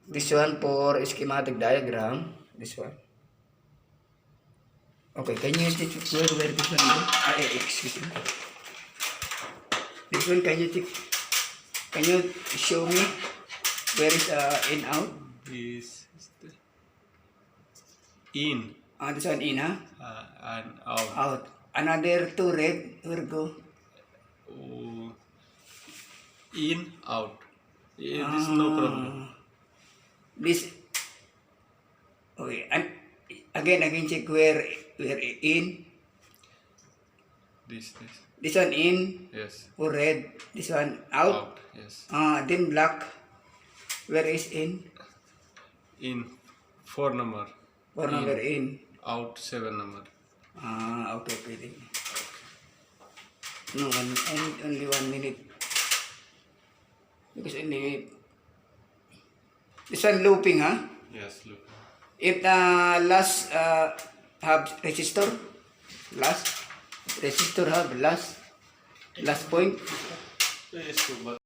This one for schematic diagram. This one. Okay, can you check where this one go? Excuse me. This one, can you show me where is in out? This is the in This one in, huh? and out. Out. Another two red, where go? Oh, in, out. This is no problem. This, okay, and again check where in. This. This one in, Yes. or red. This one out. Out. Yes. Then black. Where is in? In 4 number. Or In. number in. Out 7 number. Okay, then. No, I need only 1 minute. Because only this one looping, huh? Yes, look. If last have resistor, last resistor have last point. Yes, but